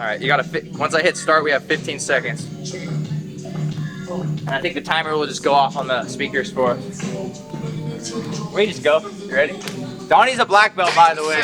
right, you gotta once I hit start, we have 15 seconds. And I think the timer will just go off on the speakers for us. We just go. You ready? Donnie's a black belt, by the way.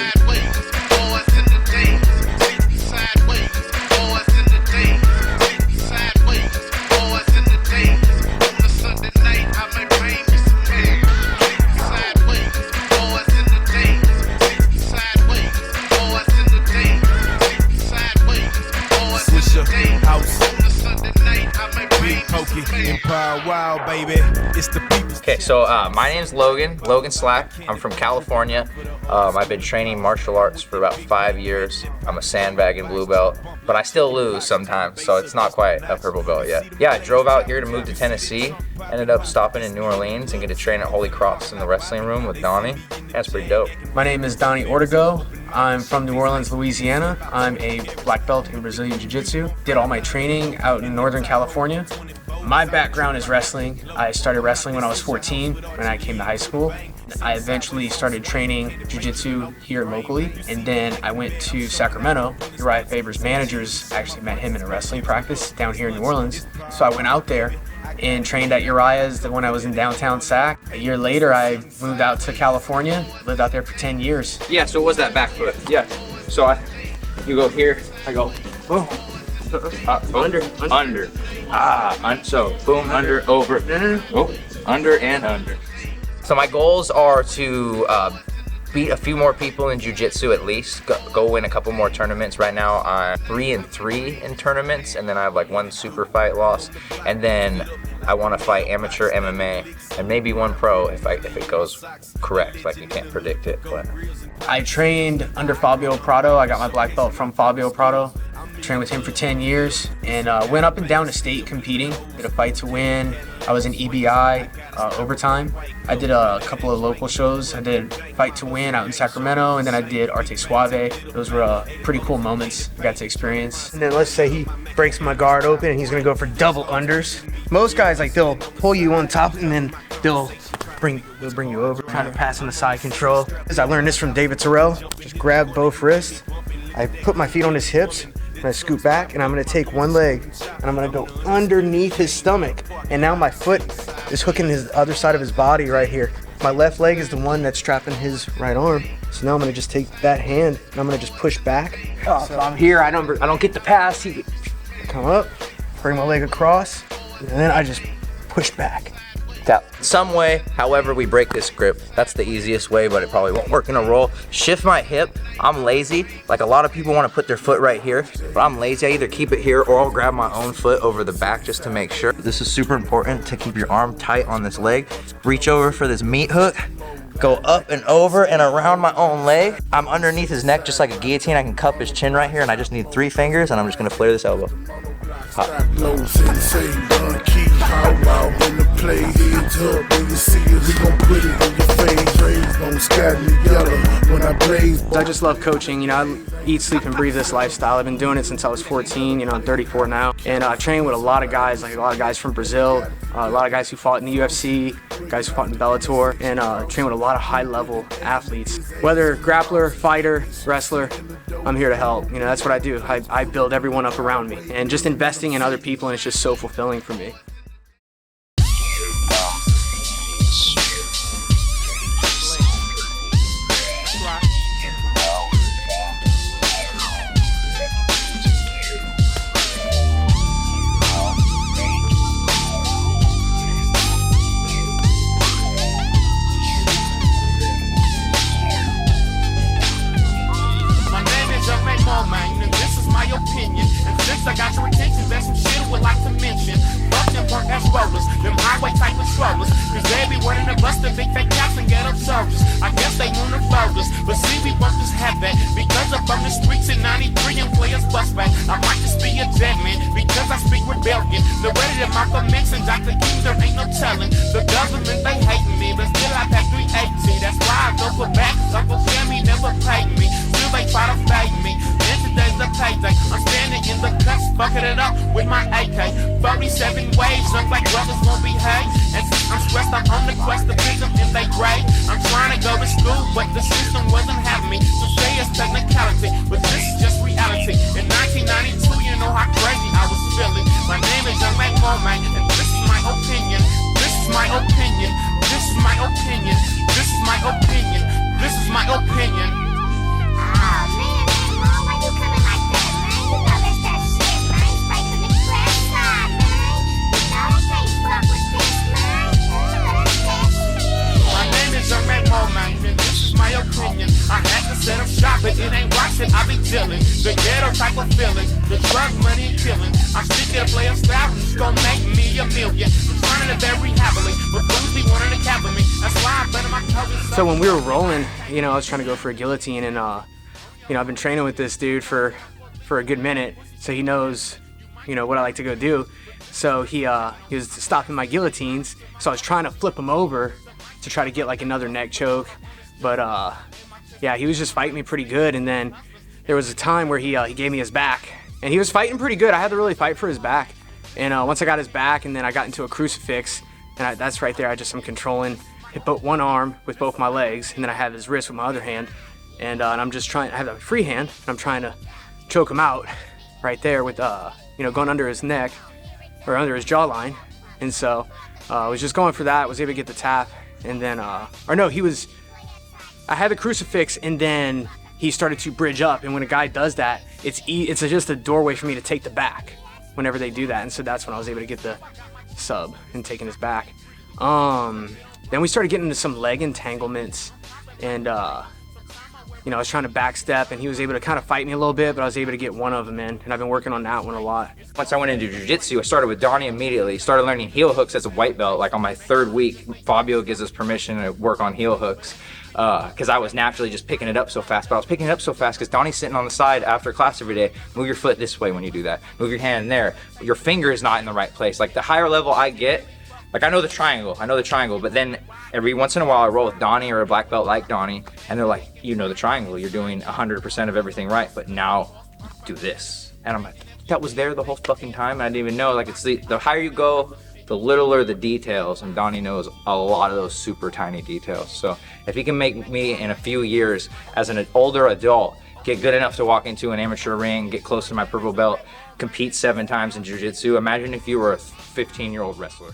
Okay, so my name's Logan Slack. I'm from California. I've been training martial arts for about 5 years. I'm a sandbagging blue belt, but I still lose sometimes, so it's not quite a purple belt yet. Yeah, I drove out here to move to Tennessee, ended up stopping in New Orleans and get to train at Holy Cross in the wrestling room with Donnie. That's pretty dope. My name is Donnie Ortego. I'm from New Orleans, Louisiana. I'm a black belt in Brazilian Jiu-Jitsu. Did all my training out in Northern California. My background is wrestling. I started wrestling when I was 14 when I came to high school. I eventually started training Jiu-Jitsu here locally, and then I went to Sacramento. Uriah Faber's managers actually met him in a wrestling practice down here in New Orleans. So I went out there and trained at Uriah's when I was in downtown Sac. A year later, I moved out to California, lived out there for 10 years. Yeah, so it was that back foot. Yeah, so you go here, I go, boom. Under. So boom, under, over, under and under. So my goals are to beat a few more people in jiu-jitsu at least, go win a couple more tournaments. Right now I'm 3-3 in tournaments, and then I have like 1 super fight loss, and then I want to fight amateur MMA and maybe 1 pro if it goes correct. Like, you can't predict it, but I trained under Fabio Prado. I got my black belt from Fabio Prado. Trained with him for 10 years and went up and down the state competing. Did a fight to win. I was in EBI overtime. I did a couple of local shows. I did fight to win out in Sacramento, and then I did Arte Suave. Those were pretty cool moments I got to experience. And then let's say he breaks my guard open and he's gonna go for double unders. Most guys, like, they'll pull you on top and then they'll bring you over, trying to pass on the side control. I learned this from David Terrell. Just grab both wrists. I put my feet on his hips. I'm gonna scoot back and I'm gonna take one leg and I'm gonna go underneath his stomach. And now my foot is hooking his other side of his body right here. My left leg is the one that's trapping his right arm. So now I'm gonna just take that hand and I'm gonna just push back. So I'm here, I don't get the pass. He come up, bring my leg across, and then I just push back. Some way, however we break this grip, that's the easiest way, but it probably won't work in a roll. Shift my hip. I'm lazy. Like, a lot of people want to put their foot right here, but I'm lazy. I either keep it here or I'll grab my own foot over the back just to make sure. This is super important to keep your arm tight on this leg. Reach over for this meat hook. Go up and over and around my own leg. I'm underneath his neck just like a guillotine. I can cup his chin right here, and I just need 3 fingers, and I'm just gonna flare this elbow. I just love coaching. You know, I eat, sleep, and breathe this lifestyle. I've been doing it since I was 14. You know, I'm 34 now, and I train with a lot of guys, like a lot of guys from Brazil, a lot of guys who fought in the UFC, guys who fought in Bellator, and train with a lot of high-level athletes. Whether grappler, fighter, wrestler, I'm here to help. You know, that's what I do. I build everyone up around me, and just investing in other people, and it's just so fulfilling for me. I got your attention, there's some shit I would like to mention. Fuck them burnt ass rollers, them highway type of strollers. Cause they be running to bust the big fake cops and get up soldiers. I guess they wanna fold us, but see we won't just have that. Because I'm from the streets in 93 and players bust back. I might just be a dead man, because I speak rebellion. The way that Malcolm X and Dr. King, there ain't no telling. The government, they hating me, but still I pack 380. That's why I go for back, Uncle Sammy never paid me. Still they try to fade me. Today's the payday. I'm standing in the cuts, fucking it up with my AK. 47 waves, look like brothers won't behave. And since I'm stressed, I'm on the quest to pick them in they grave. I'm trying to go to school, but the system wasn't having me. So say it's technicality, but this is just reality. In 1990, fulfilling. The drug money and killing. I stick to the player style, it's gonna make me a million. Returning it very happily, but fools be wanting to capture me. That's why I better my cover. So when we were rolling, you know, I was trying to go for a guillotine, and you know, I've been training with this dude for a good minute, so he knows, you know, what I like to go do. So he was stopping my guillotines, so I was trying to flip him over to try to get like another neck choke, but yeah, he was just fighting me pretty good. And then there was a time where he gave me his back, and he was fighting pretty good. I had to really fight for his back, and once I got his back, and then I got into a crucifix, and that's right there. I'm controlling one arm with both my legs, and then I have his wrist with my other hand, and I'm just trying. I have a free hand, and I'm trying to choke him out right there with you know, going under his neck or under his jawline. And so I was just going for that. Was able to get the tap, and then or no, I had the crucifix, and then he started to bridge up. And when a guy does that, it's just a doorway for me to take the back whenever they do that. And so that's when I was able to get the sub and taking his back. Then we started getting into some leg entanglements, and you know, I was trying to backstep, and he was able to kind of fight me a little bit, but I was able to get one of them in, and I've been working on that one a lot. Once I went into jiu-jitsu, I started with Donnie immediately. Started learning heel hooks as a white belt. Like on my 3rd week, Fabio gives us permission to work on heel hooks because I was naturally just picking it up so fast. But I was picking it up so fast because Donnie's sitting on the side after class every day. Move your foot this way when you do that. Move your hand there. Your finger is not in the right place. Like the higher level I get, like I know the triangle, but then every once in a while I roll with Donnie or a black belt like Donnie, and they're like, you know the triangle, you're doing 100% of everything right, but now do this. And I'm like, that was there the whole fucking time, and I didn't even know. Like, it's the higher you go, the littler the details, and Donnie knows a lot of those super tiny details. So if he can make me in a few years as an older adult get good enough to walk into an amateur ring, get close to my purple belt, compete 7 times in jiu-jitsu, imagine if you were a 15-year-old wrestler.